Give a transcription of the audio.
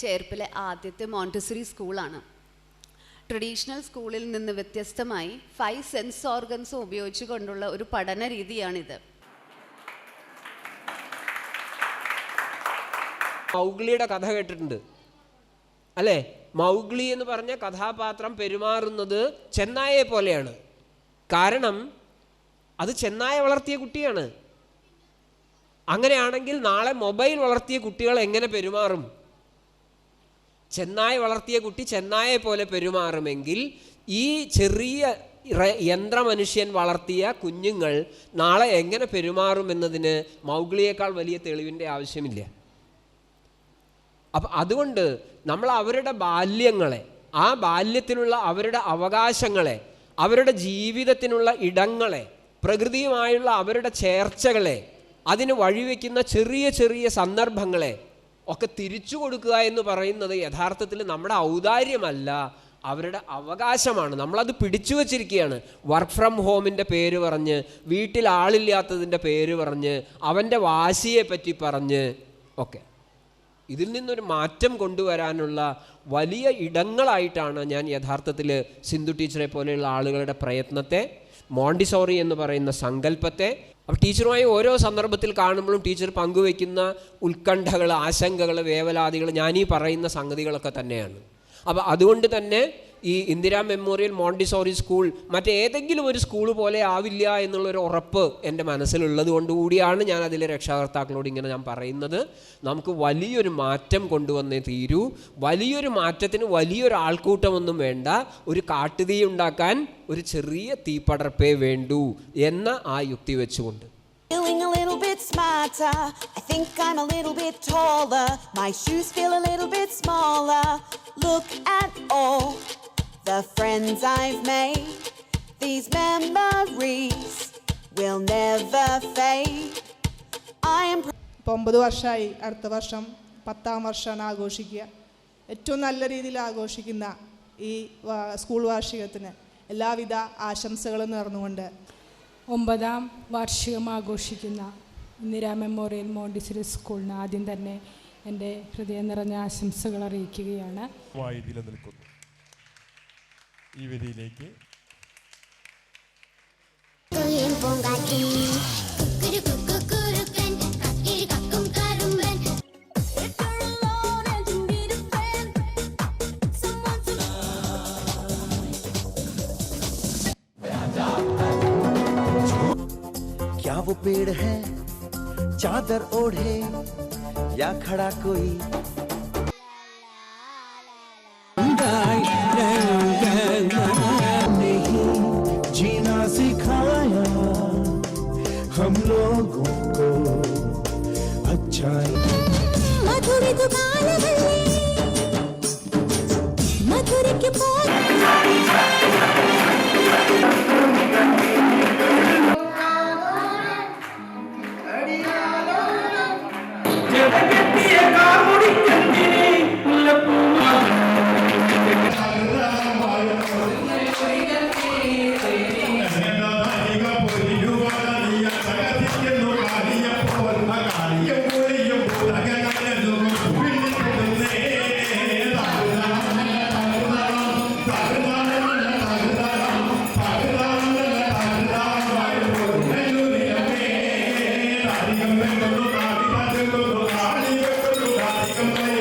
ചേർപ്പിലെ ആദ്യത്തെ മോണ്ടിസറി സ്കൂളാണ്. ട്രഡീഷണൽ സ്കൂളിൽ നിന്ന് വ്യത്യസ്തമായി 5 സെൻസ് ഓർഗൻസും ഉപയോഗിച്ചുകൊണ്ടുള്ള ഒരു പഠന രീതിയാണിത്. മൗഗ്ലിയുടെ കഥ കേട്ടിട്ടുണ്ട് അല്ലേ? മൗഗ്ലി എന്ന് പറഞ്ഞ കഥാപാത്രം പെരുമാറുന്നത് ചെന്നായെ പോലെയാണ്. കാരണം അത് ചെന്നായ വളർത്തിയ കുട്ടിയാണ്. അങ്ങനെയാണെങ്കിൽ നാളെ മൊബൈൽ വളർത്തിയ കുട്ടികൾ എങ്ങനെ പെരുമാറും? ചെന്നായ വളർത്തിയ കുട്ടി ചെന്നായെ പോലെ പെരുമാറുമെങ്കിൽ ഈ ചെറിയ യന്ത്രമനുഷ്യൻ വളർത്തിയ കുഞ്ഞുങ്ങൾ നാളെ എങ്ങനെ പെരുമാറുമെന്നതിന് മൗഗ്ലിയേക്കാൾ വലിയ തെളിവിൻ്റെ ആവശ്യമില്ല. അപ്പം അതുകൊണ്ട് നമ്മൾ അവരുടെ ബാല്യങ്ങളെ, ആ ബാല്യത്തിനുള്ള അവരുടെ അവകാശങ്ങളെ, അവരുടെ ജീവിതത്തിനുള്ള ഇടങ്ങളെ, പ്രകൃതിയുമായുള്ള അവരുടെ ചേർച്ചകളെ, അതിന് വഴിവെക്കുന്ന ചെറിയ ചെറിയ സന്ദർഭങ്ങളെ ഒക്കെ തിരിച്ചു കൊടുക്കുക എന്ന് പറയുന്നത് യഥാർത്ഥത്തിൽ നമ്മുടെ ഔദാര്യമല്ല, അവരുടെ അവകാശമാണ്. നമ്മളത് പിടിച്ചു വച്ചിരിക്കുകയാണ്. വർക്ക് ഫ്രം ഹോമിൻ്റെ പേര് പറഞ്ഞ്, വീട്ടിൽ ആളില്ലാത്തതിൻ്റെ പേര് പറഞ്ഞ്, അവൻ്റെ വാശിയെ പറ്റി പറഞ്ഞ് ഒക്കെ ഇതിൽ നിന്നൊരു മാറ്റം കൊണ്ടുവരാനുള്ള വലിയ ഇടങ്ങളായിട്ടാണ് ഞാൻ യഥാർത്ഥത്തിൽ സിന്ധു ടീച്ചറെ പോലെയുള്ള ആളുകളുടെ പ്രയത്നത്തെ, മോണ്ടിസോറി എന്ന് പറയുന്ന സങ്കല്പത്തെ, അപ്പോൾ ടീച്ചറുമായി ഓരോ സന്ദർഭത്തിൽ കാണുമ്പോഴും ടീച്ചർ പങ്കുവയ്ക്കുന്ന ഉത്കണ്ഠകൾ, ആശങ്കകൾ, വേവലാതികൾ ഞാനീ പറയുന്ന സംഗതികളൊക്കെ തന്നെയാണ്. അപ്പോൾ അതുകൊണ്ട് തന്നെ ഈ ഇന്ദിരാ മെമ്മോറിയൽ മോണ്ടിസോറി സ്കൂൾ മറ്റേതെങ്കിലും ഒരു സ്കൂൾ പോലെ ആവില്ല എന്നുള്ളൊരു ഉറപ്പ് എൻ്റെ മനസ്സിലുള്ളത് കൊണ്ടുകൂടിയാണ് ഞാൻ അതിലെ രക്ഷാകർത്താക്കളോട് ഇങ്ങനെ ഞാൻ പറയുന്നത്. നമുക്ക് വലിയൊരു മാറ്റം കൊണ്ടുവന്നേ തീരൂ. വലിയൊരു മാറ്റത്തിന് വലിയൊരു ആൾക്കൂട്ടമൊന്നും വേണ്ട. ഒരു കാട്ടുതീ ഉണ്ടാക്കാൻ ഒരു ചെറിയ തീപ്പടർപ്പേ വേണ്ടൂ എന്ന ആ യുക്തി വെച്ചുകൊണ്ട് Feeling a little bit smarter, I think I'm a little bit taller, my shoes feel a little bit smaller. Look at all the friends I've made, these memories will never fade. I am 9 വർഷമായി, അടുത്ത വർഷം 10ാം വർഷമാണ് ആഘോഷിക്കുക. ഏറ്റവും നല്ല രീതിയിൽ ആഘോഷിക്കുന്ന ഈ സ്കൂൾ വാർഷികത്തിന് എല്ലാവിധ ആശംസകളും നേർന്നുകൊണ്ട് 9ാം വാർഷികം ആഘോഷിക്കുന്ന ഇന്ദിരാ മെമ്മോറിയൽ മോണ്ടിസറി സ്കൂളിന് ആദ്യം തന്നെ എൻ്റെ ഹൃദയം നിറഞ്ഞ ആശംസകൾ അറിയിക്കുകയാണ്. നിലനിൽക്കുന്നു ഈ വേദിയിലേക്ക് क्या वो पेड़ है चादर ओढ़े या खड़ा कोई नहीं जीना सिखाया हम लोगों को अच्छाई मधुरी दुकान मधुरी के ും